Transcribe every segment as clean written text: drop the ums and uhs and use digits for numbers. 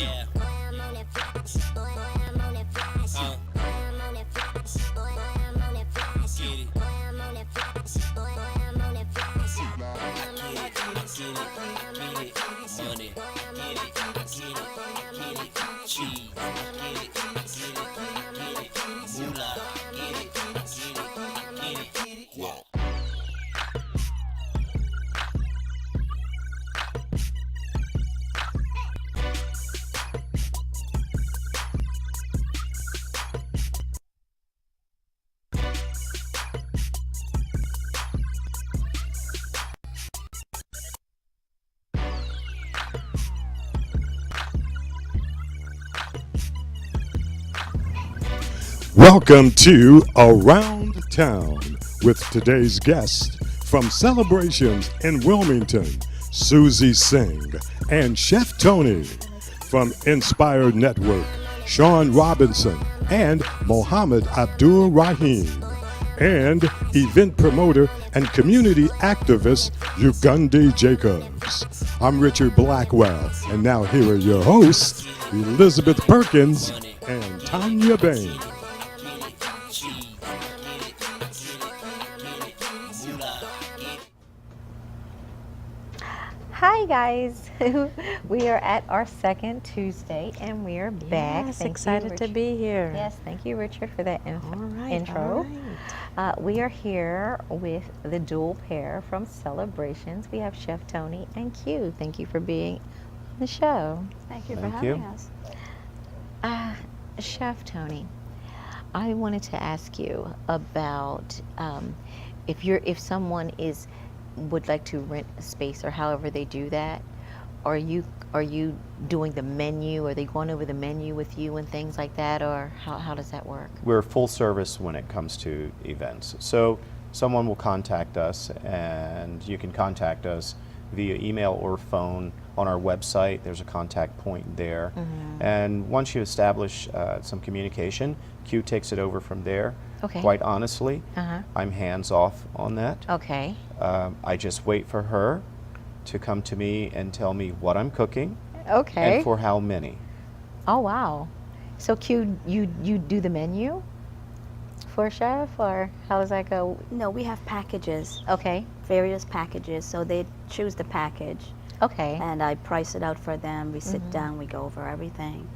Yeah. Boy, I'm on that flash. Boy, I'm on that flash. Boy, I'm on that flash. Boy, I'm on that flash. Get it. Boy, I'm on that flash. Boy, I'm on that flash. Boy, I'm on that flash. Get it. Get it. Money. Get it. Get it. Get it. Cheese. Get it. Get it. Get it. Moolah. Get it. Get it. Get it. Yeah. Welcome to Around Town with today's guest from Celebrations in Wilmington, Susie Singh, and Chef Tony from Inspired Network, Shawn Robinson and Mohammed Abdul Rahim, and event promoter and community activist Ugundi Jacobs. I'm Richard Blackwell, and now here are your hosts, Elizabeth Perkins and Tanya Bayne. Hi guys, we are at our second Tuesday and we are back. Yes, Thank excited you, to be here. Yes, thank you Richard for that All intro. right. We are here with the dual pair from Celebrations. We have Chef Tony and Q. Thank you for being on the show. Thank you for having us. Chef Tony, I wanted to ask you about if someone would like to rent a space or however they do that, are you doing the menu? Are they going over the menu with you and things like that, or how does that work? We're full service when it comes to events. So someone will contact us, and you can contact us via email or phone. On our website, there's a contact point there. Mm-hmm. And once you establish some communication, Q takes it over from there. Okay. Quite honestly, Uh-huh. I'm hands off on that. Okay. I just wait for her to come to me and tell me what I'm cooking Okay. and for how many. Oh wow. So Q, you do the menu for a chef, or how does that go? No, we have packages, Okay. various packages, so they choose the package Okay. and I price it out for them. We sit down, we go over everything,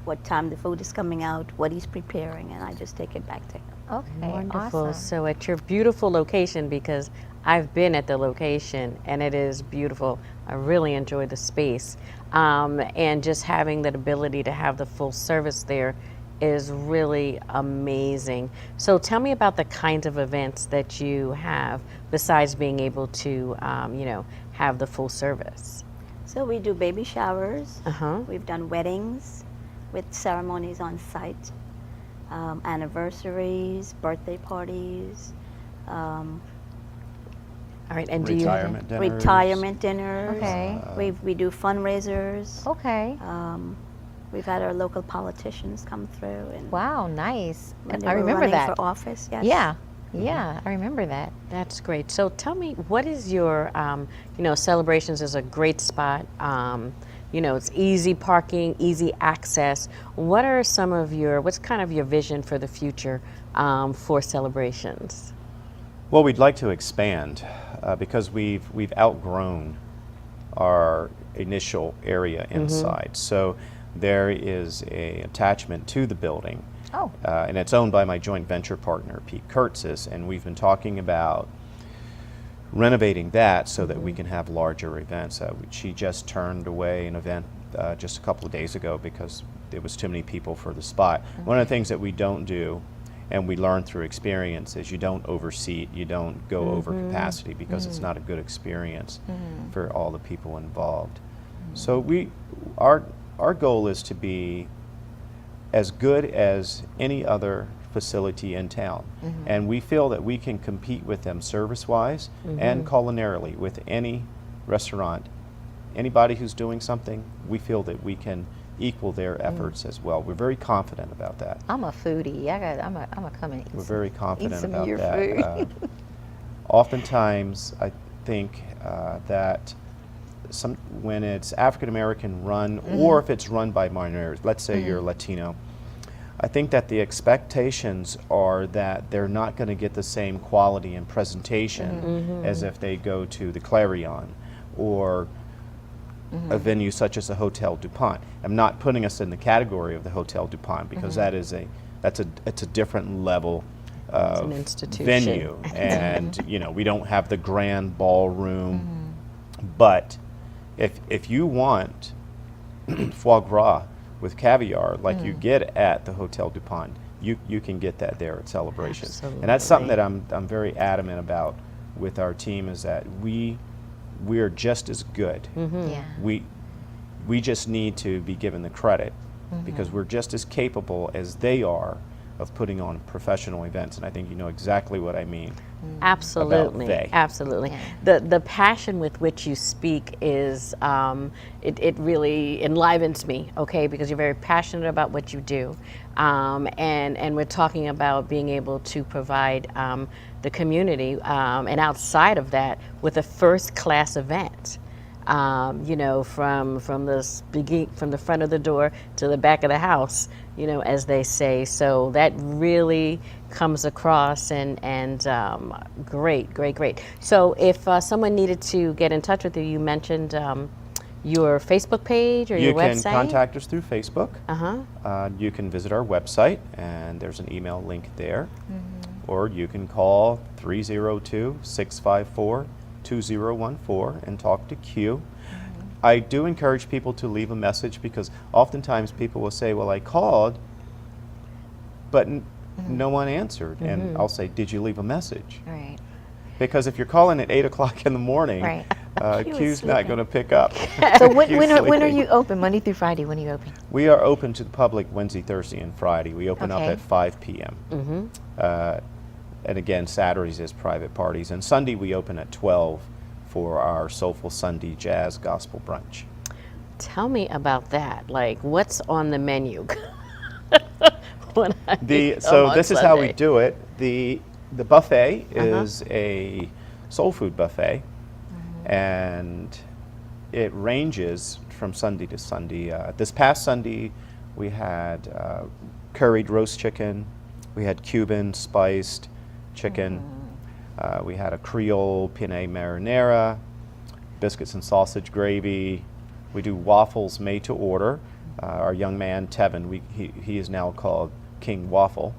what time the food is coming out, what he's preparing, and I just take it back to him. Okay. Wonderful. Awesome. So at your beautiful location, because I've been at the location and it is beautiful. I really enjoy the space. And just having that ability to have the full service there is really amazing. So tell me about the kinds of events that you have besides being able to, have the full service. So we do baby showers, Uh-huh. we've done weddings with ceremonies on site, anniversaries, birthday parties, All right. And do you Retirement dinners. retirement dinners. Okay. We do fundraisers. Okay. We've had our local politicians come through, and Wow. Nice. when they I were remember running that. for office. Yes. Yeah. Yeah. I remember that. That's great. So tell me, what is your, Celebrations is a great spot. It's easy parking, easy access. What are what's kind of your vision for the future for Celebrations? Well, we'd like to expand because we've outgrown our initial area inside. So there is a attachment to the building. Oh. And it's owned by my joint venture partner, Pete Kurtzis, and we've been talking about renovating that so that we can have larger events. She just turned away an event just a couple of days ago because there was too many people for the spot. One of the things that we don't do, and we learn through experience, is you don't overseat, you don't go over capacity, because it's not a good experience for all the people involved. So our goal is to be as good as any other facility in town. And we feel that we can compete with them service-wise and culinarily with any restaurant. Anybody who's doing something, we feel that we can equal their efforts as well. We're very confident about that. I'm a foodie. I'm a come and eat. We're very confident some of about your that. Oftentimes, I think that when it's African American run, or if it's run by minorities, let's say you're Latino, I think that the expectations are that they're not going to get the same quality and presentation as if they go to the Clarion or a venue such as the Hotel DuPont. I'm not putting us in the category of the Hotel DuPont because it's a different level of an institution. venue, and you know, we don't have the grand ballroom. But if you want foie gras with caviar like you get at the Hotel DuPont, you can get that there at Celebration. Absolutely. And that's something that I'm very adamant about with our team, is that we are just as good. Yeah. We just need to be given the credit because we're just as capable as they are of putting on professional events, and I think you know exactly what I mean. Absolutely, they. absolutely. Yeah. The passion with which you speak is it really enlivens me. Okay, because you're very passionate about what you do, and we're talking about being able to provide the community and outside of that with a first-class event. You know, from the front of the door to the back of the house, you know, as they say. So that really comes across, and great. So if someone needed to get in touch with you, you mentioned your Facebook page or your website? You can contact us through Facebook. You can visit our website, and there's an email link there. Or you can call 302-654-2014 and talk to Q. I do encourage people to leave a message, because oftentimes people will say, well, I called, but no one answered. And I'll say, did you leave a message? Right. Because if you're calling at 8 o'clock in the morning, Right. Q's not going to pick up. So when Q's are sleeping. you open? Monday through Friday? When are you open? We are open to the public Wednesday, Thursday, and Friday. We open up Okay. at 5 p.m. And again, Saturdays is private parties. And Sunday we open at 12 for our Soulful Sunday Jazz Gospel Brunch. Tell me about that. Like, what's on the menu? So this is how we do it. The buffet is a soul food buffet, and it ranges from Sunday to Sunday. This past Sunday, we had curried roast chicken, we had Cuban spiced chicken, we had a Creole penne marinara, biscuits and sausage gravy. We do waffles made to order. Our young man Tevin, he is now called King Waffle,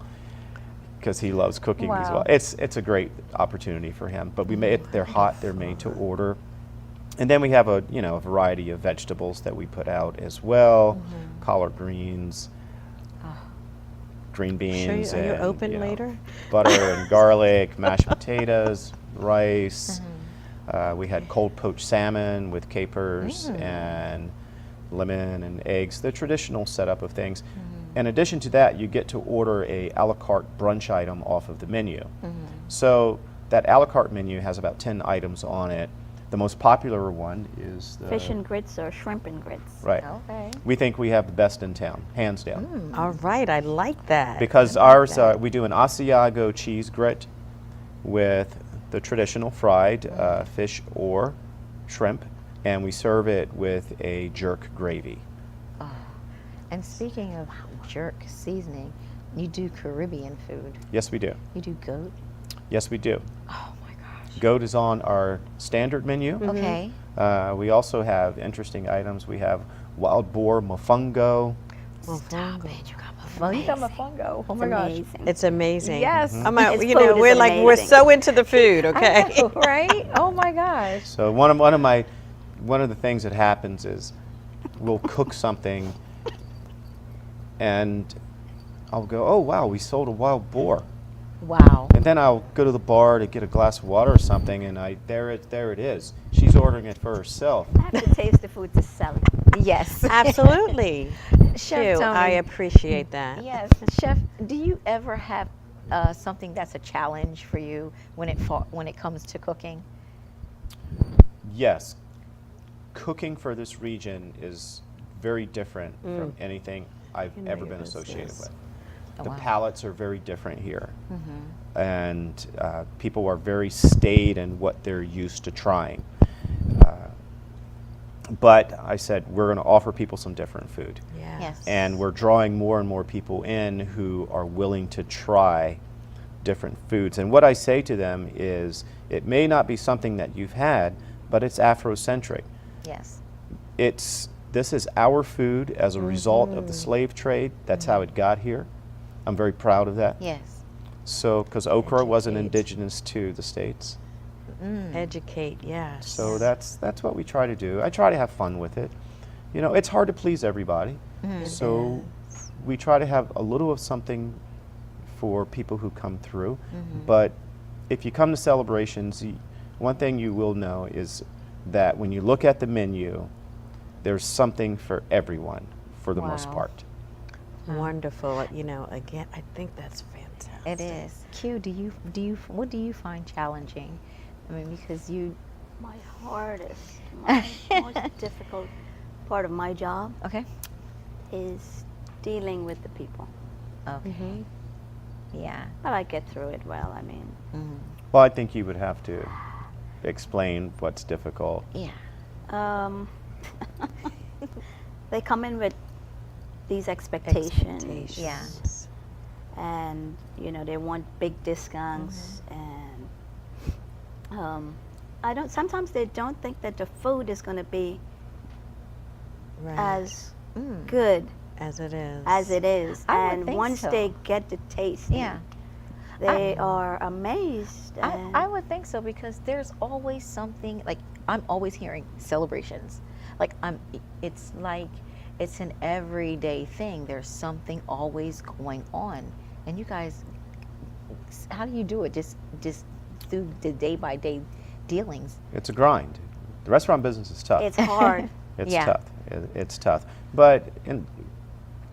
because he loves cooking as well. It's a great opportunity for him. But they're hot, they're made to order. And then we have a variety of vegetables that we put out as well, collard greens, green beans, Are you and open later? butter and garlic, mashed potatoes, rice. We had cold poached salmon with capers and lemon and eggs, the traditional setup of things. In addition to that, you get to order a a la carte brunch item off of the menu. So that a la carte menu has about 10 items on it. The most popular one is the Fish and grits or shrimp and grits. Right. Okay. We think we have the best in town, hands down. All right, I like that. Because ours, we do an Asiago cheese grit with the traditional fried fish or shrimp, and we serve it with a jerk gravy. And speaking of jerk seasoning, you do Caribbean food. Yes, we do. You do goat. Yes, we do. Oh my gosh. Goat is on our standard menu. Okay. We also have interesting items. We have wild boar mofongo. Stop it. You got Well, you got my my fungo. Oh It's my gosh. amazing. It's amazing. Yes. I'm His you food know, is we're like we're amazing. so into the food. Okay. I know, right? Oh my gosh. So one of the things that happens is we'll cook something, and I'll go, oh wow, we sold a wild boar. Wow. And then I'll go to the bar to get a glass of water or something, and there it is. She's ordering it for herself. I have to taste the food to sell it. Yes. Absolutely. Chef Phew, I Tony. appreciate that. Yes, Chef. Do you ever have something that's a challenge for you when it comes to cooking? Yes, cooking for this region is very different from anything I've know ever your been associated business. with. Oh, The wow. palates are very different here, and people are very staid in what they're used to trying. But I said, we're going to offer people some different food. Yeah. Yes. And we're drawing more and more people in who are willing to try different foods. And what I say to them is, it may not be something that you've had, but it's Afrocentric. Yes. This is our food as a result of the slave trade. That's how it got here. I'm very proud of that. Yes. So, because okra wasn't Educate. indigenous to the States. Educate, yes. So that's what we try to do. I try to have fun with it. You know, it's hard to please everybody. So we try to have a little of something for people who come through. But if you come to celebrations, one thing you will know is that when you look at the menu, there's something for everyone for the most Wow. part. Wonderful. You know, again, I think that's fantastic. It is. Q, what do you find challenging? I mean, because you, My hardest, my most difficult part of my job okay? is dealing with the people. Okay. Yeah. But I get through it well, I mean. Well, I think you would have to explain what's difficult. Yeah. They come in with these expectations. Yeah. And, you know, they want big discounts and sometimes they don't think that the food is going to be Right. as good As it is. as it is. I would And think once so. they get the taste, Yeah. they are amazed. And I would think so, because there's always something, like, I'm always hearing celebrations. It's like it's an everyday thing. There's something always going on. And you guys, how do you do it? Just through the day by day dealings. It's a grind. The restaurant business is tough. it's hard. It's Yeah. tough. It's tough. But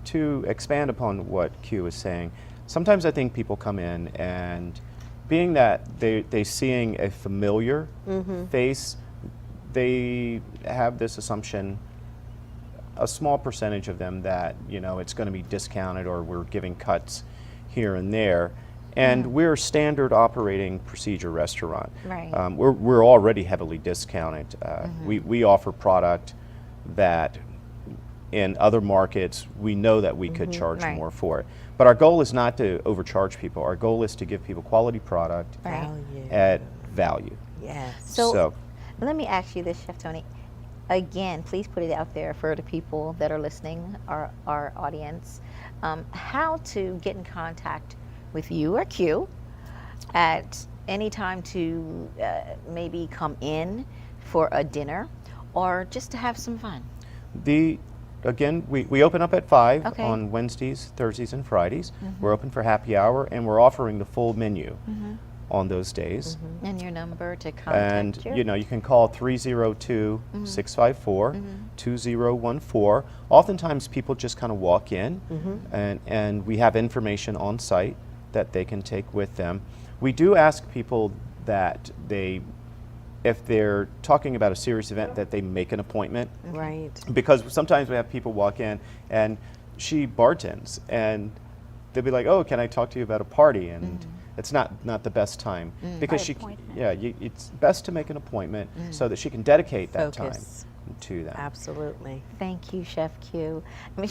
to expand upon what Q is saying, sometimes I think people come in and, being that they seeing a familiar face, they have this assumption, a small percentage of them, that, you know, it's going to be discounted or we're giving cuts here and there. And we're a standard operating procedure restaurant. Right. We're already heavily discounted. We offer product that in other markets we know that we could charge Right. more for it. But our goal is not to overcharge people. Our goal is to give people quality product Right. Value. at value. Yes. So, let me ask you this, Chef Tony. Again, please put it out there for the people that are listening, our audience, how to get in contact with you or Q at any time to maybe come in for a dinner or just to have some fun. Again, we open up at 5 Okay. on Wednesdays, Thursdays, and Fridays. We're open for happy hour, and we're offering the full menu on those days. And your number to contact And you. you know, you can call 302-654-2014. Oftentimes people just kind of walk in, and we have information on site that they can take with them. We do ask people that if they're talking about a serious event, that they make an appointment, Right. because sometimes we have people walk in and she bartends and they'll be like, "Oh, can I talk to you about a party?" And it's not the best time, because By appointment. it's best to make an appointment so that she can dedicate that Focus. time to them. Absolutely. Thank you, Chef Q. I mean,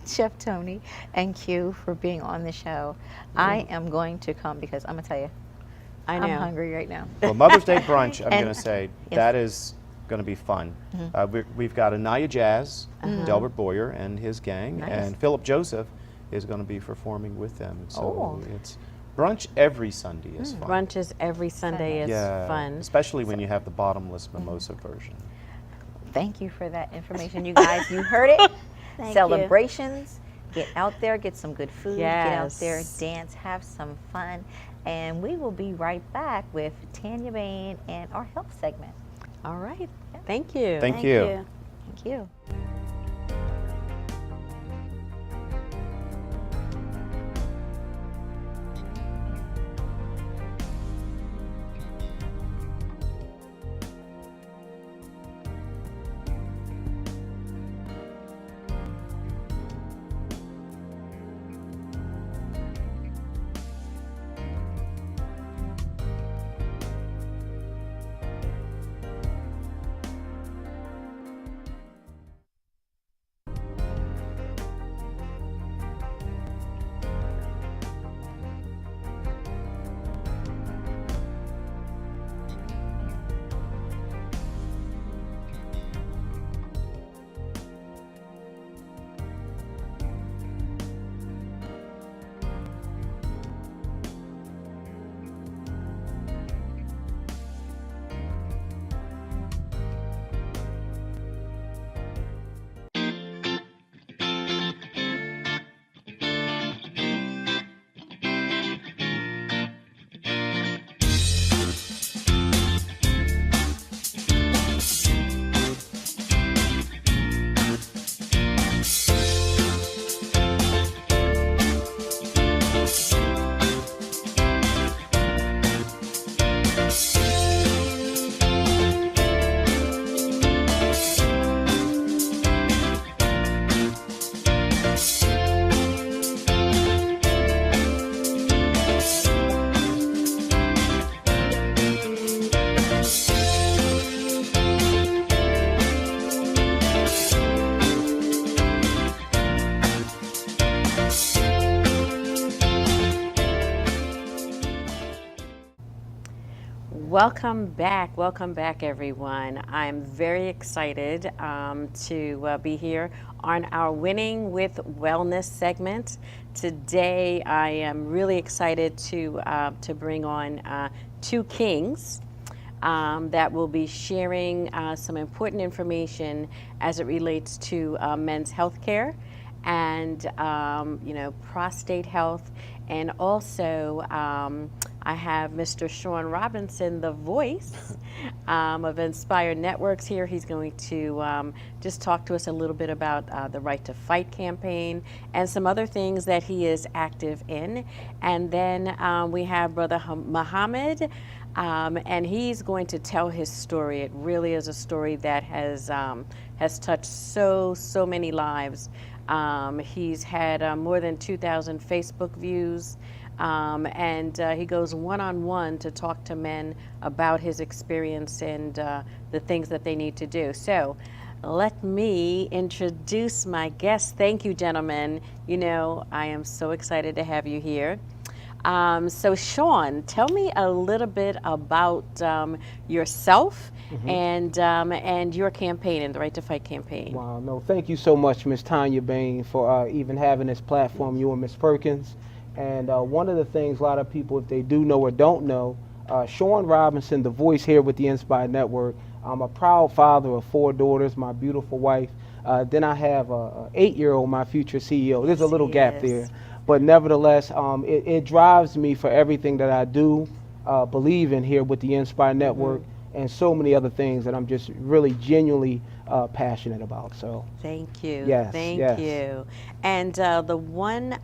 Chef Tony and Q, for being on the show. I am going to come, because I'm going to tell you, I know. I'm hungry right now. Well, Mother's Day brunch, I'm And- going to say, yes. that is going to be fun. We've got Anaya Jazz, Delbert Boyer and his gang, Nice. and Philip Joseph is going to be performing with them. So Oh. it's brunch every Sunday is fun. Brunches every Sunday is fun. Especially when you have the bottomless mimosa version. Thank you for that information, you guys. You heard it. Thank you. Celebrations. Get out there, get some good food. Get out there, Yes. dance, have some fun. And we will be right back with Tanya Bayne and our health segment. All right. Thank you. Thank Thank you. you. Thank you. Welcome back, everyone. I'm very excited to be here on our Winning with Wellness segment. Today, I am really excited to bring on two kings that will be sharing some important information as it relates to men's health care and prostate health, and also I have Mr. Shawn Robinson, the voice of Inspire Networks here. He's going to just talk to us a little bit about the Right to Fight campaign and some other things that he is active in. And then we have Brother Muhammad, and he's going to tell his story. It really is a story that has touched so many lives. He's had more than 2,000 Facebook views, and he goes one-on-one to talk to men about his experience and the things that they need to do. So let me introduce my guest. Thank you, gentlemen. You know, I am so excited to have you here. So Shawn, tell me a little bit about yourself and your campaign and the Right to Fight campaign. Wow, no, thank you so much, Miss Tanya Bayne, for even having this platform, you and Miss Perkins. And one of the things a lot of people, if they do know or don't know, Shawn Robinson, the voice here with the Inspire Network. I'm a proud father of 4 daughters, my beautiful wife. Then I have a 8-year-old, my future CEO. There's a little gap there. But nevertheless, it drives me for everything that I do, believe in here with the Inspire Network, and so many other things that I'm just really genuinely passionate about. So thank you. Yes, thank yes. you. And the one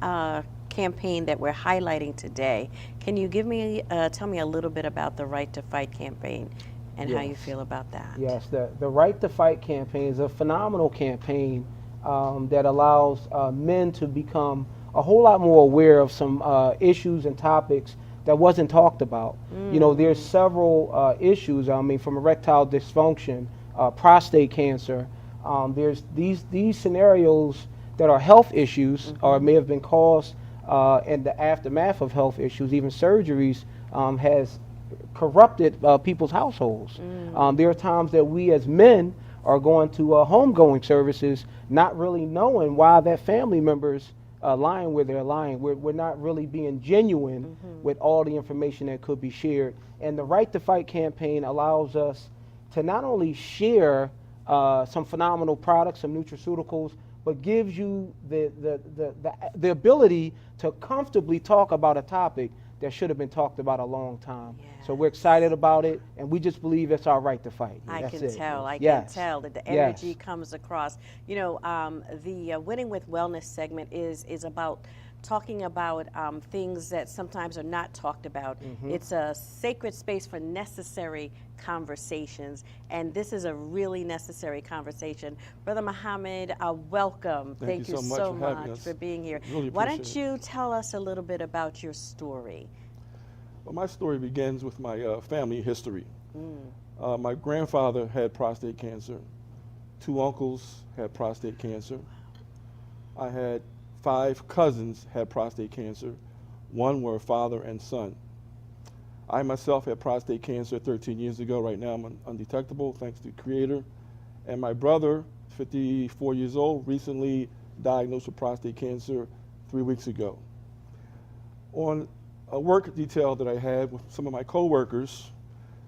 campaign that we're highlighting today, can you tell me a little bit about the Right to Fight campaign and how you feel about that? Yes, the Right to Fight campaign is a phenomenal campaign that allows men to become a whole lot more aware of some issues and topics that wasn't talked about. You know, there's several issues, I mean, from erectile dysfunction, prostate cancer. There's these scenarios that are health issues or may have been caused in the aftermath of health issues, even surgeries, has corrupted people's households. There are times that we as men are going to homegoing services not really knowing why that family member's lying where they're lying. We're not really being genuine with all the information that could be shared. And the Right to Fight campaign allows us to not only share some phenomenal products, some nutraceuticals, but gives you the ability to comfortably talk about a topic that should have been talked about a long time. So we're excited about it, and we just believe it's our right to fight. I That's can it. tell. I Yes. can tell that the energy comes across. You know, the Winning with Wellness segment is about talking about things that sometimes are not talked about. It's a sacred space for necessary conversations, and this is a really necessary conversation. Brother Muhammad, welcome. Thank you so much for being here. Really Why don't appreciate you tell us a little bit about your story? Well, my story begins with my family history. My grandfather had prostate cancer. 2 uncles had prostate cancer. I had 5 cousins had prostate cancer. 1 were father and son. I myself had prostate cancer 13 years ago. Right now I'm undetectable, thanks to the Creator. And my brother, 54 years old, recently diagnosed with prostate cancer 3 weeks ago. On a work detail that I had with some of my coworkers,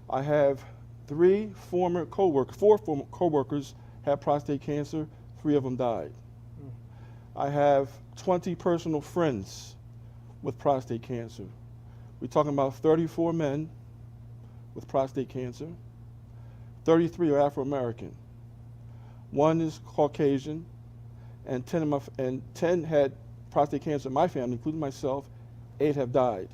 I have 4 former coworkers had prostate cancer, 3 of them died. I have 20 personal friends with prostate cancer. We're talking about 34 men with prostate cancer. 33 are Afro-American. 1 is Caucasian, and 10 had prostate cancer in my family, including myself. 8 have died.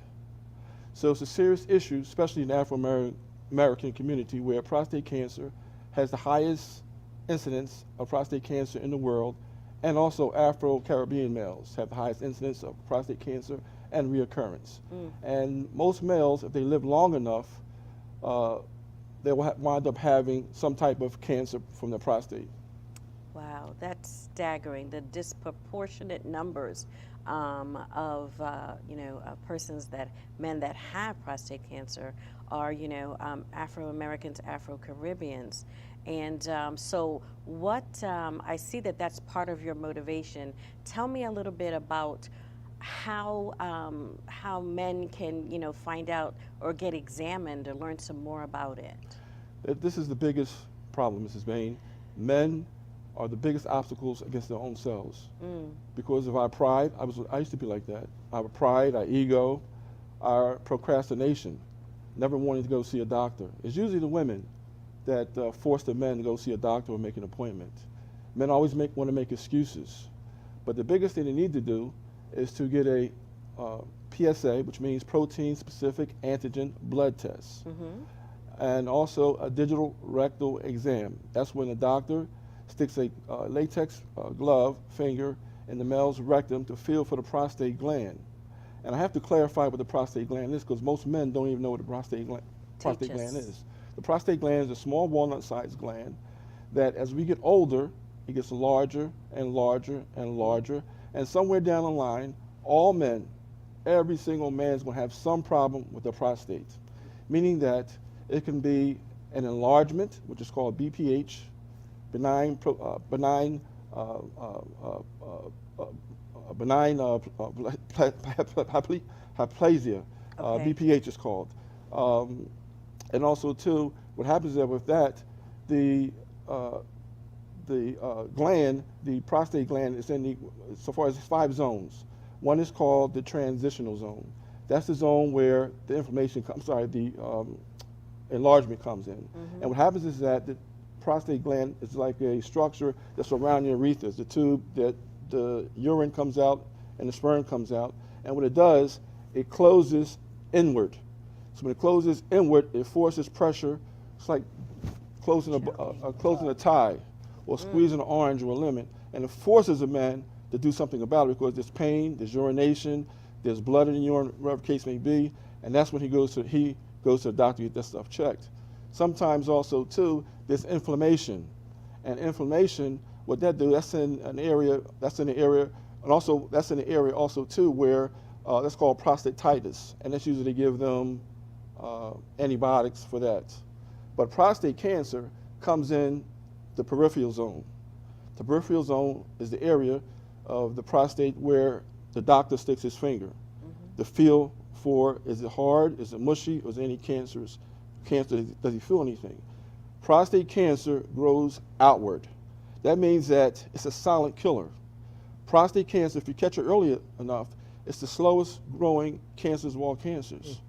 So it's a serious issue, especially in the Afro-American community, where prostate cancer has the highest incidence of prostate cancer in the world, and also Afro-Caribbean males have the highest incidence of prostate cancer and reoccurrence. And most males, if they live long enough, they will wind up having some type of cancer from their prostate. Wow, that's staggering. The disproportionate numbers of persons men that have prostate cancer are Afro Americans, Afro Caribbeans, and so what I see that's part of your motivation. Tell me a little bit about how men can find out or get examined or learn some more about it. This is the biggest problem, Mrs. Bayne. Men are the biggest obstacles against their own selves. Because of our pride, I used to be like that. Our pride, our ego, our procrastination, never wanting to go see a doctor. It's usually the women that force the men to go see a doctor or make an appointment. Men always want to make excuses. But the biggest thing they need to do is to get a PSA, which means protein-specific antigen blood test. And also a digital rectal exam. That's when the doctor sticks a latex glove finger in the male's rectum to feel for the prostate gland. And I have to clarify what the prostate gland is because most men don't even know what the prostate gland is. The prostate gland is a small walnut-sized gland that as we get older, it gets larger and larger and larger. And somewhere down the line, all men, every single man is going to have some problem with the prostate, meaning that it can be an enlargement, which is called BPH, benign hyplasia, BPH is called. And also too, what happens is with that, the gland, the prostate gland is in so far as 5 zones. One is called the transitional zone. That's the zone where the inflammation comes, the enlargement comes in. And what happens is that the prostate gland is like a structure that's around your urethra, the tube that the urine comes out and the sperm comes out. And what it does, it closes inward. So when it closes inward, it forces pressure. It's like closing a tie or squeezing an orange or a lemon. And it forces a man to do something about it because there's pain, there's urination, there's blood in the urine, whatever the case may be. And that's when he goes to the doctor to get that stuff checked. Sometimes also too, there's inflammation. And inflammation, what that do, that's in the area, and also that's in the area also too where that's called prostatitis. And that's usually they give them antibiotics for that. But prostate cancer comes in the peripheral zone. The peripheral zone is the area of the prostate where the doctor sticks his finger to feel for, is it hard, is it mushy, or is there any cancer, does he feel anything? Prostate cancer grows outward. That means that it's a silent killer. Prostate cancer, if you catch it early enough, it's the slowest growing cancers of all cancers.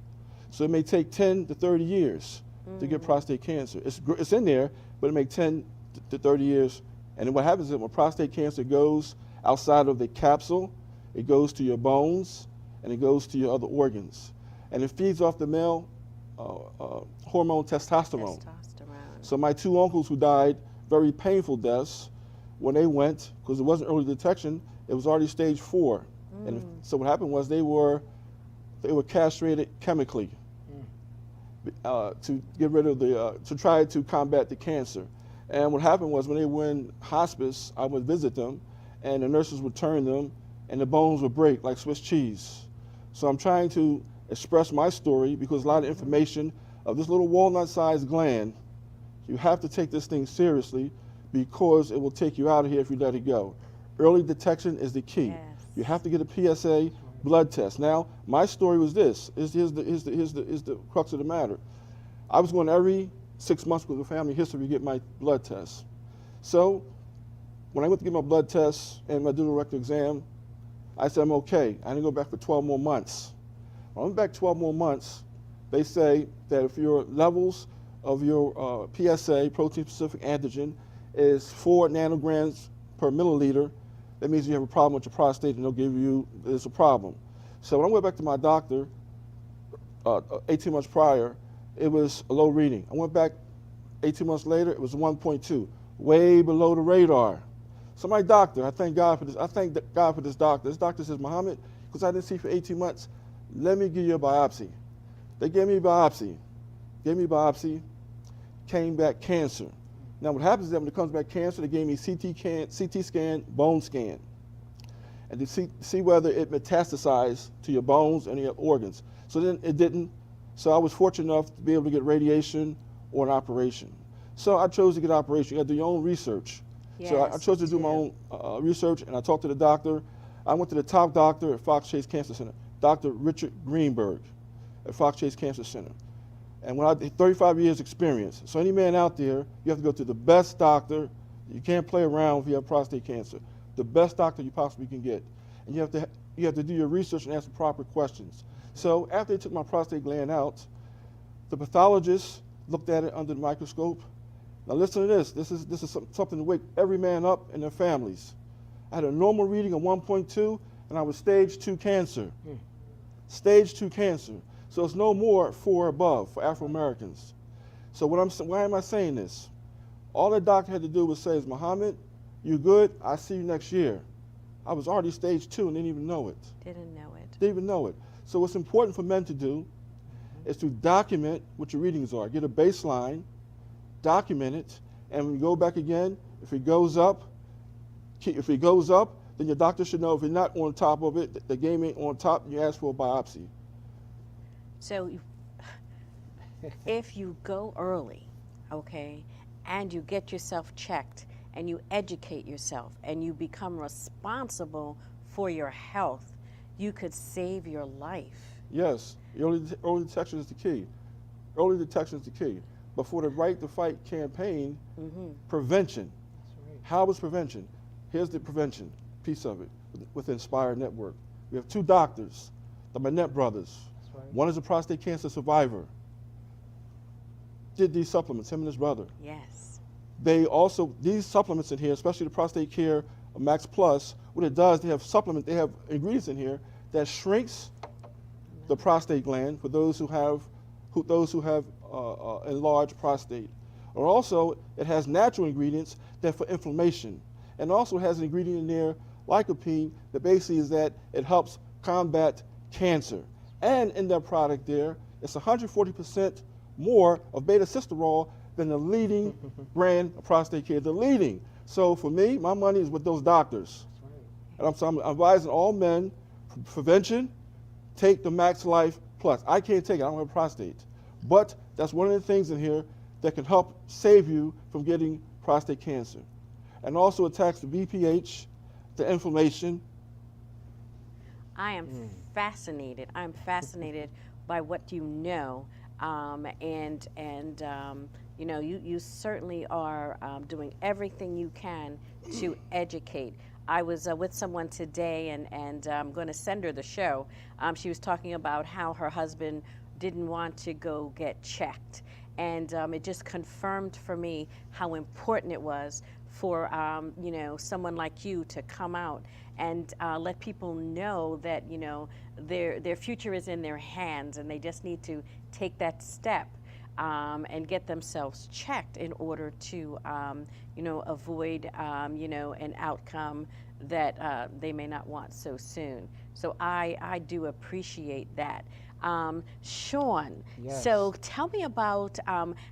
So it may take 10 to 30 years to get prostate cancer. It's in there, but it may take 10 to 30 years. And then what happens is when prostate cancer goes outside of the capsule, it goes to your bones, and it goes to your other organs. And it feeds off the male hormone testosterone. So my 2 uncles who died very painful deaths, when they went, because it wasn't early detection, it was already stage 4. And so what happened was they were castrated chemically to get rid of to try to combat the cancer. And what happened was when they were in hospice, I would visit them, and the nurses would turn them, and the bones would break like Swiss cheese. So I'm trying to express my story because a lot of information of this little walnut-sized gland, you have to take this thing seriously because it will take you out of here if you let it go. Early detection is the key. Yes. You have to get a PSA blood test. Now, my story was this. Here's the crux of the matter. I was going every 6 months with a family history to get my blood test. So when I went to get my blood test and my digital rectal exam, I said, I'm okay. I didn't go back for 12 more months. When I went back 12 more months, they say that if your levels of your PSA, protein-specific antigen, is 4 nanograms per milliliter, that means you have a problem with your prostate and they'll give you, there's a problem. So when I went back to my doctor 18 months prior, it was a low reading. I went back 18 months later, it was 1.2, way below the radar. So my doctor, I thank God for this. I thank God for this doctor. This doctor says, Muhammad, because I didn't see for 18 months, let me give you a biopsy. They gave me a biopsy. Came back cancer. Now what happens is that when it comes back cancer, they gave me CT scan, bone scan, and to see whether it metastasized to your bones and your organs. So then it didn't. So I was fortunate enough to be able to get radiation or an operation. So I chose to get an operation. You got to do your own research. So I chose to do my own research, and I talked to the doctor. I went to the top doctor at Fox Chase Cancer Center, Dr. Richard Greenberg at Fox Chase Cancer Center. And when I had 35 years experience, so any man out there, you have to go to the best doctor. You can't play around if you have prostate cancer. The best doctor you possibly can get. And you have to do your research and ask the proper questions. So after they took my prostate gland out, the pathologist looked at it under the microscope. Now listen to this. This is something to wake every man up and their families. I had a normal reading of 1.2, and I was stage 2 cancer. Stage 2 cancer. So it's no more 4 above for Afro-Americans. So why am I saying this? All the doctor had to do was say, Muhammad, you good? I'll see you next year. I was already stage 2 and didn't even know it. Didn't know it. Didn't even know it. So what's important for men to do is to document what your readings are. Get a baseline, document it, and when you go back again, if it goes up, then your doctor should know. If you're not on top of it, the game ain't on top, you ask for a biopsy. So if you go early, okay, and you get yourself checked and you educate yourself and you become responsible for your health, you could save your life. Yes, early detection is the key. Early detection is the key. But for the Right to Fight campaign, prevention. How is prevention? Here's the prevention piece of it with Inspire Network. We have 2 doctors, the Manette brothers. One is a prostate cancer survivor. Did these supplements, him and his brother. Yes. They also, these supplements in here, especially the Prostate Care Max Plus, what it does, they have ingredients in here that shrinks the prostate gland for those who have enlarged prostate. Or also, it has natural ingredients that for inflammation. And also has an ingredient in there, lycopene, that basically is that it helps combat cancer. And in that product there, it's 140% more of beta-syssterol than the leading brand of prostate care, the leading. So for me, my money is with those doctors. And I'm advising all men, prevention, take the Max Life Plus. I can't take it, I don't have a prostate. But that's one of the things in here that can help save you from getting prostate cancer. And also attacks the BPH, the inflammation. I am fascinated. I'm fascinated by what you know. You know, you certainly are doing everything you can to educate. I was with someone today, and I'm going to send her the show. She was talking about how her husband didn't want to go get checked. And it just confirmed for me how important it was for you know, someone like you to come out and let people know that, you know, their future is in their hands, and they just need to take that step and get themselves checked in order to you know, avoid you know, an outcome that they may not want so soon. So I do appreciate that. SHAWN, Yes. So tell me about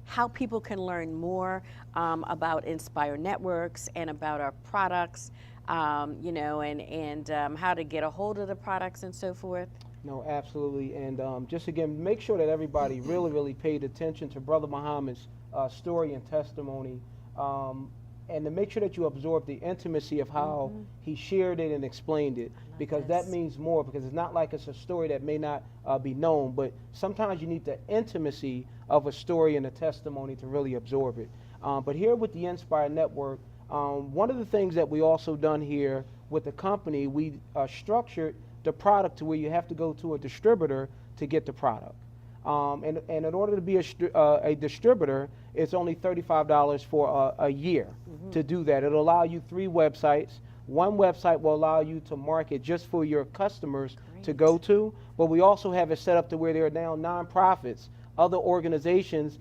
how people can learn more about Inspire Networks and about our products, you know, and how to get a hold of the products and so forth. No, absolutely. And just again, make sure that everybody really paid attention to Brother Muhammad's story and testimony, and to make sure that you absorb the intimacy of how he shared it and explained it, because that means more, because it's not like it's a story that may not be known, but sometimes you need the intimacy of a story and a testimony to really absorb it. But here with the Inspire Network, one of the things that we also done here with the company, we structured the product to where you have to go to a distributor to get the product. And in order to be a distributor, it's only $35 for a year to do that. It'll allow you 3 websites. One website will allow you to market just for your customers to go to, but we also have it set up to where there are now nonprofits, other organizations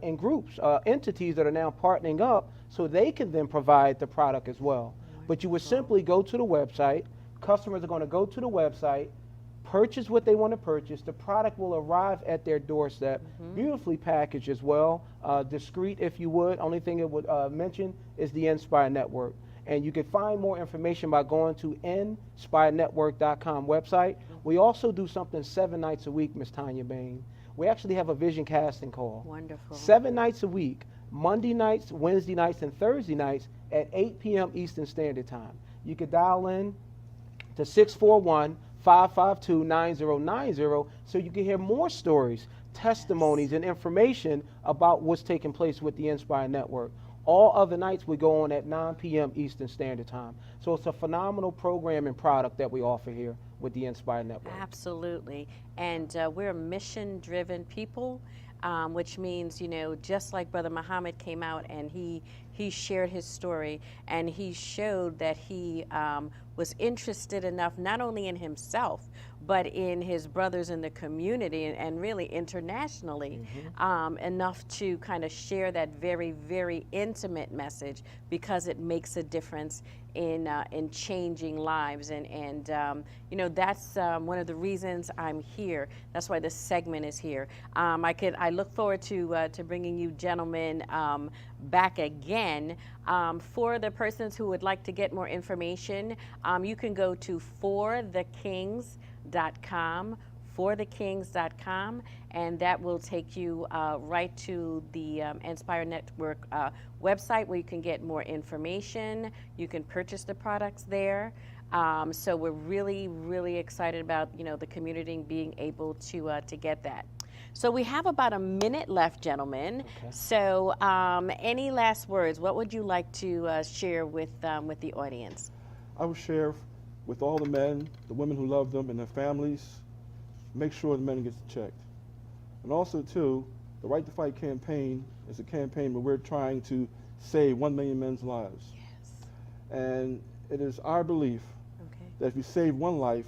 and groups, entities that are now partnering up so they can then provide the product as well. But you would simply go to the website. Customers are going to go to the website, purchase what they want to purchase. The product will arrive at their doorstep, beautifully packaged as well, discreet if you would. Only thing it would mention is the Inspire Network. And you can find more information by going to inspirenetwork.com website. We also do something 7 nights a week, Ms. Tanya Bayne. We actually have a vision casting call. Wonderful. 7 nights a week, Monday nights, Wednesday nights, and Thursday nights at 8 p.m. Eastern Standard Time. You could dial in to 641-552-9090 so you can hear more stories, testimonies, and information about what's taking place with the Inspire Network. All other nights we go on at 9 p.m. Eastern Standard Time. So it's a phenomenal program and product that we offer here with the Inspire Network. Absolutely. And we're a mission-driven people, which means, you know, just like Brother Muhammad came out and he shared his story and he showed that he was interested enough not only in himself, but in his brothers in the community and really internationally, enough to kind of share that very, very intimate message because it makes a difference in changing lives. And you know, that's one of the reasons I'm here. That's why this segment is here. I look forward to bringing you gentlemen back again. For the persons who would like to get more information, you can go to forthekings.com, forthekings.com, and that will take you right to the Inspire Network website where you can get more information. You can purchase the products there. So we're really, really excited about, you know, the community being able to get that. So we have about a minute left, gentlemen. Okay. So any last words? What would you like to share with the audience? I would share with all the men, the women who love them, and their families, make sure the men get checked. And also, too, the Right to Fight campaign is a campaign where we're trying to save 1 million men's lives. Yes. And it is our belief that if you save one life,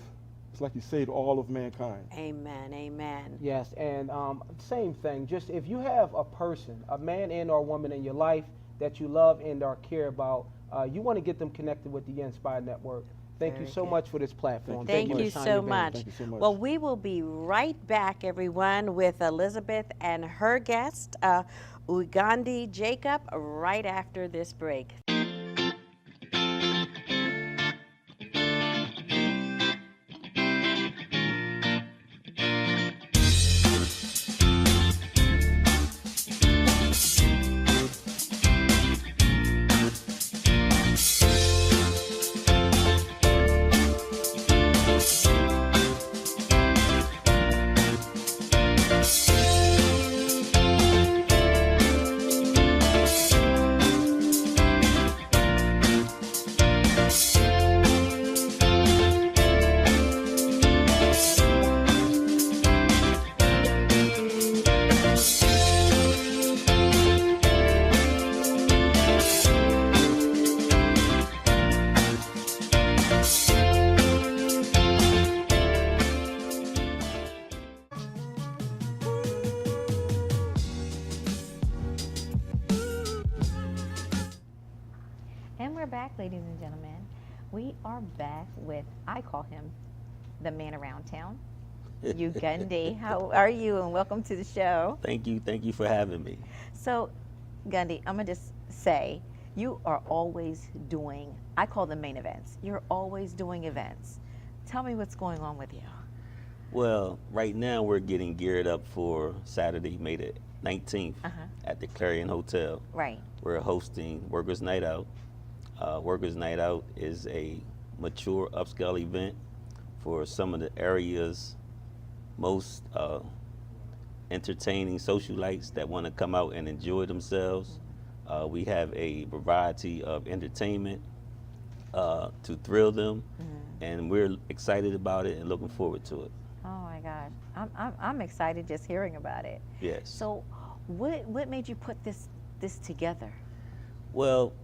it's like you saved all of mankind. Amen, amen. Yes, and same thing. Just if you have a person, a man and or woman in your life that you love and or care about, you want to get them connected with the Inspire Network. Thank you so much for this platform. Thank you Ms. Tanya so Bayne. much. Thank you so much. Well, we will be right back, everyone, with Elizabeth and her guest, UGUNDI Jacob, right after this break. And we're back, ladies and gentlemen. We are back with, I call him the man around town, UGUNDI. How are you? And welcome to the show. Thank you for having me. So, Gundy, I'm going to just say, you are always doing, I call them main events. You're always doing events. Tell me what's going on with you. Well, right now we're getting geared up for Saturday, May the 19th at the Clarion Hotel. Right. We're hosting Workers' Night Out. Workers' Night Out is a mature upscale event for some of the area's most entertaining socialites that want to come out and enjoy themselves. We have a variety of entertainment to thrill them, and we're excited about it and looking forward to it. Oh my gosh, I'm excited just hearing about it. Yes. So, what made you put this together? Well,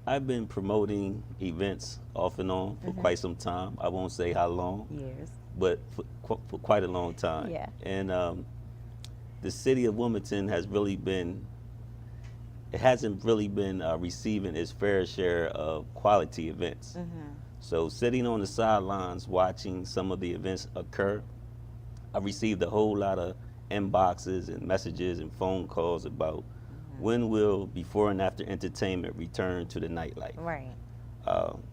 I've been promoting events off and on for quite some time. I won't say how long. Years. But for quite a long time. Yeah. And the city of Wilmington has really been, it hasn't really been receiving its fair share of quality events. So sitting on the sidelines watching some of the events occur, I received a whole lot of inboxes and messages and phone calls about when will before and after entertainment return to the nightlife. Right.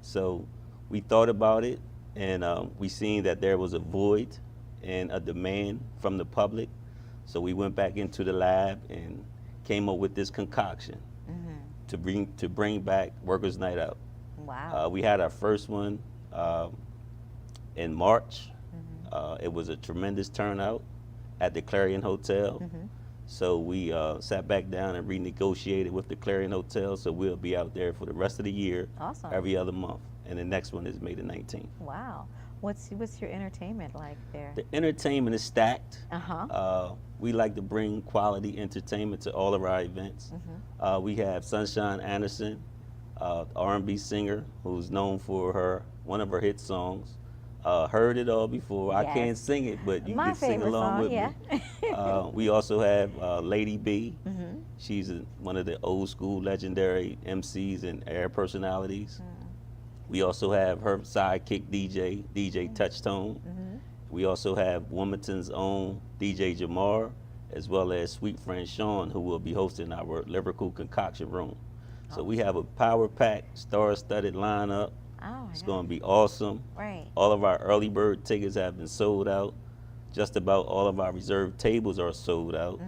So we thought about it, and we seen that there was a void and a demand from the public. So we went back into the lab and came up with this concoction to bring back Workers' Night Out. Wow. We had our first one in March. It was a tremendous turnout at the Clarion Hotel. So we sat back down and renegotiated with the Clarion Hotel, so we'll be out there for the rest of the year, Awesome. every other month. And the next one is May the 19th. Wow. What's your entertainment like there? The entertainment is stacked. Uh-huh. We like to bring quality entertainment to all of our events. We have Sunshine Anderson, R&B singer who's known for one of her hit songs. Heard it all before. I can't Yes. sing it, but you My can sing favorite along song, with yeah. me. We also have Lady B. She's one of the old school legendary MCs and air personalities. We also have her sidekick DJ Touchtone. We also have Wilmington's own DJ Jamar, as well as sweet friend SHAWN, who will be hosting our lyrical concoction room. So we have a power-packed, star-studded lineup. Oh, It's going to be awesome. Right. All of our early bird tickets have been sold out. Just about all of our reserved tables are sold out.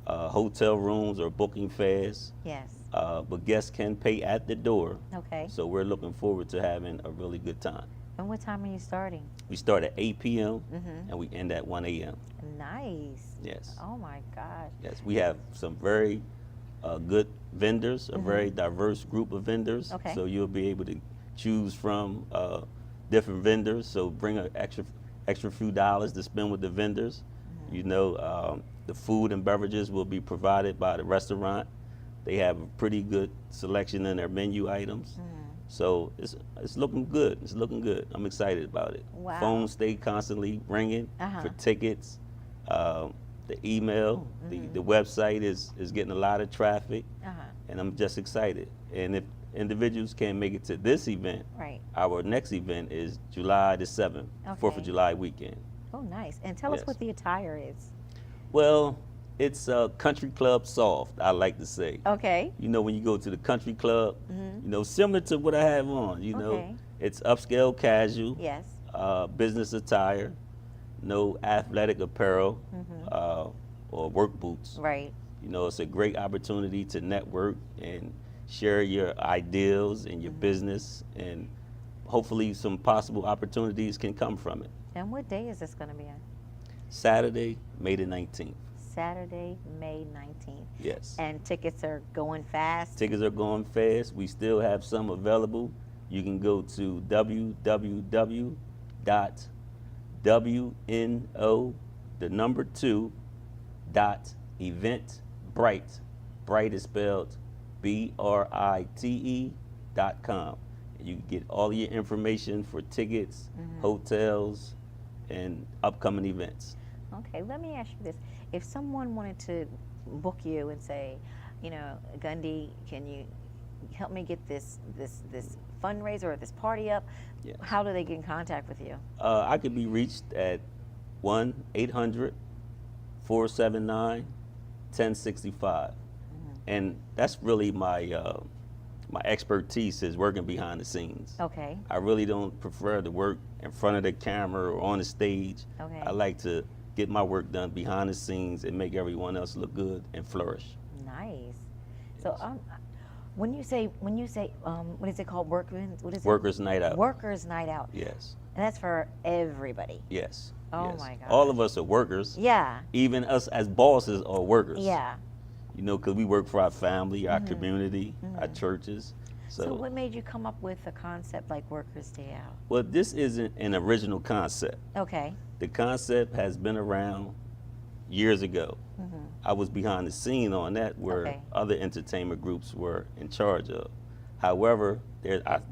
Hotel rooms are booking fast. Yes. But guests can pay at the door. Okay. So we're looking forward to having a really good time. And what time are you starting? We start at 8 p.m. and we end at 1 a.m. Nice. Yes. Oh my gosh. Yes, we have some very good vendors, a very diverse group of vendors. Okay. So you'll be able to choose from different vendors. So bring an extra few dollars to spend with the vendors. You know, the food and beverages will be provided by the restaurant. They have a pretty good selection in their menu items. So it's looking good. It's looking good. I'm excited about it. Wow. Phones stay constantly ringing for tickets. The email, the website is getting a lot of traffic, and I'm just excited. And if individuals can't make it to this event, Right. our next event is July the 7th, 4th Okay. of July weekend. Oh, nice. And tell us Yes. what the attire is. Well, it's country club soft, I like to say. Okay. You know, when you go to the country club, you know, similar to what I have on, you know, Okay. it's upscale casual, Yes. business attire, no athletic apparel or work boots. Right. You know, it's a great opportunity to network and share your ideals and your business, and hopefully some possible opportunities can come from it. And what day is this going to be on? Saturday, May the 19th. Saturday, May 19th. Yes. And tickets are going fast? Tickets are going fast. We still have some available. You can go to www.wno2.eventbrite. Bright is spelled BRITE.com. You can get all your information for tickets, hotels, and upcoming events. Okay, let me ask you this. If someone wanted to book you and say, you know, Ugundi, can you help me get this fundraiser or this party up? Yes. How do they get in contact with you? I could be reached at 1-800-479-1065. And that's really my my expertise is working behind the scenes. Okay. I really don't prefer to work in front of the camera or on the stage. Okay. I like to get my work done behind the scenes and make everyone else look good and flourish. Nice. So when you say what is it called? What is it? Workers' Night Out. Workers' Night Out. Yes. And that's for everybody. Yes. Oh yes. my gosh. All of us are workers. Yeah. Even us as bosses are workers. Yeah. You know, because we work for our family, our community, our churches. So what made you come up with a concept like Workers' Day Out? Well, this isn't an original concept. Okay. The concept has been around years ago. I was behind the scene on that where Okay. other entertainment groups were in charge of. However,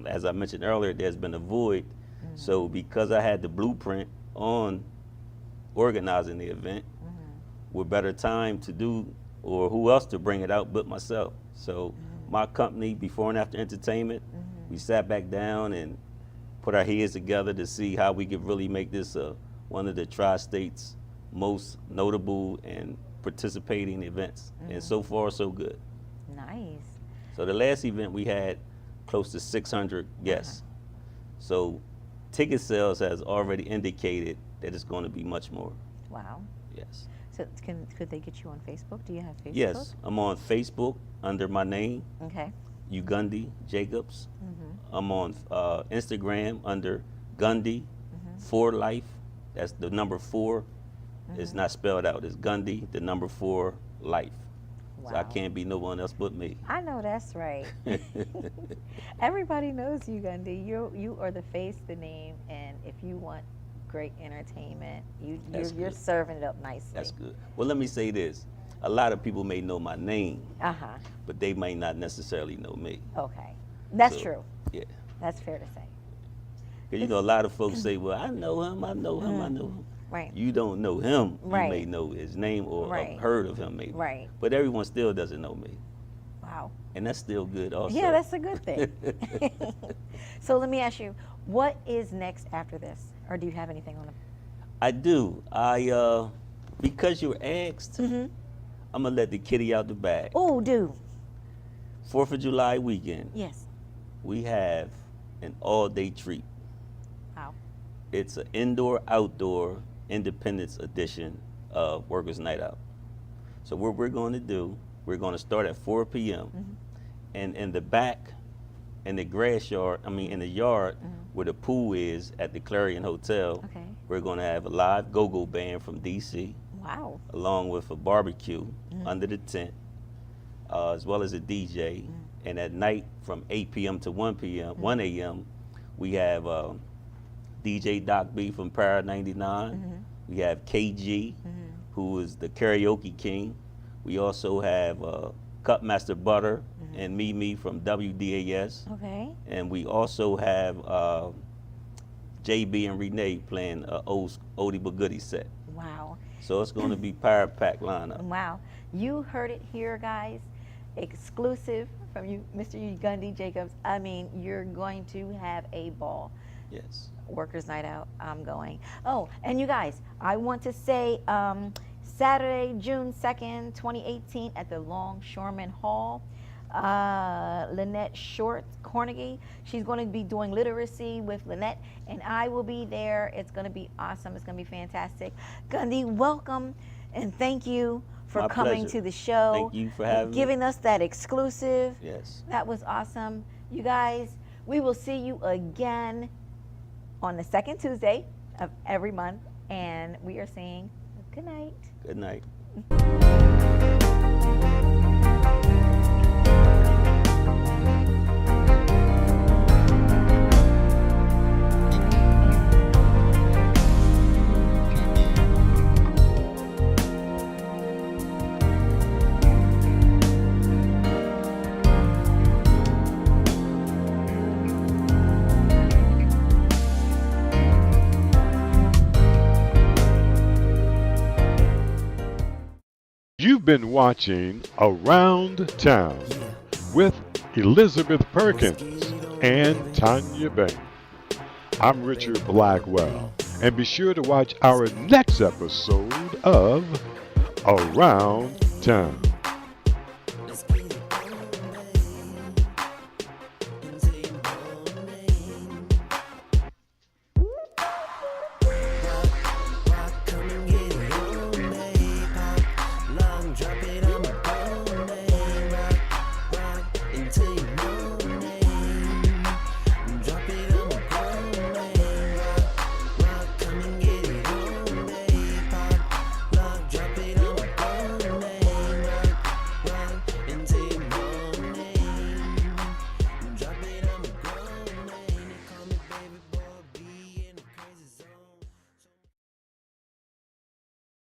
as I mentioned earlier, there's been a void. So because I had the blueprint on organizing the event, what better time to do, or who else to bring it out but myself. So my company, Before and After Entertainment, we sat back down and put our heads together to see how we could really make this one of the tri-states most notable and participating events. And so far, so good. Nice. So the last event we had close to 600 guests. So ticket sales has already indicated that it's going to be much more. Wow. Yes. So could they get you on Facebook? Do you have Facebook? Yes, I'm on Facebook under my name, Okay. UGUNDI Jacobs. I'm on Instagram under Gundy for Life. That's the number 4. It's not spelled out. It's Gundy, the number 4 Life. So I Wow. can't be no one else but me. I know that's right. Everybody knows you, Gundy. You are the face, the name, and if you want great entertainment, That's you're good. serving it up nicely. That's good. Well, let me say this. A lot of people may know my name, Uh-huh. but they may not necessarily know me. Okay. That's So, true. Yeah. That's fair to say. Because, you know, a lot of folks say, well, I know him, I know him, I know him. Right. You don't know him. Right. You may know his name or Right. have heard of him maybe. Right. But everyone still doesn't know me. Wow. And that's still good also. Yeah, that's a good thing. So let me ask you, what is next after this? Or do you have anything on the... I do. Because you were asked, I'm going to let the kitty out the bag. Oh, do. 4th of July weekend, Yes. we have an all-day treat. Wow. It's an indoor-outdoor Independence edition of Workers' Night Out. So what we're going to do, we're going to start at 4 p.m. And in the back, in the grass yard, in the yard where the pool is at the Clarion Hotel, Okay. we're going to have a live go-go band from D.C. Wow. along with a barbecue under the tent, as well as a DJ. And at night from 8 p.m. to 1 a.m., we have DJ Doc B from Para 99. We have KG, who is the karaoke king. We also have Cutmaster Butter and Mimi from WDAS. Okay. And we also have JB and Renee playing an oldie but goodie set. Wow. So it's going to be power pack lineup. Wow. You heard it here, guys. Exclusive from you, Mr. Gundy Jacobs. I mean, you're going to have a ball. Yes. Workers' Night Out. I'm going. Oh, and you guys, I want to say Saturday, June 2nd, 2018 at the Longshoreman Hall. Lynette Short Cornegie. She's going to be doing literacy with Lynette, and I will be there. It's going to be awesome. It's going to be fantastic. Gundy, welcome, and thank you for My coming pleasure. to the show. Thank you for having me. Giving us that exclusive. Yes. That was awesome. You guys, we will see you again on the second Tuesday of every month, and we are saying good night. Good night. You've been watching Around Town with Elizabeth Perkins and Tanya Bayne. I'm Richard Blackwell, and be sure to watch our next episode of Around Town.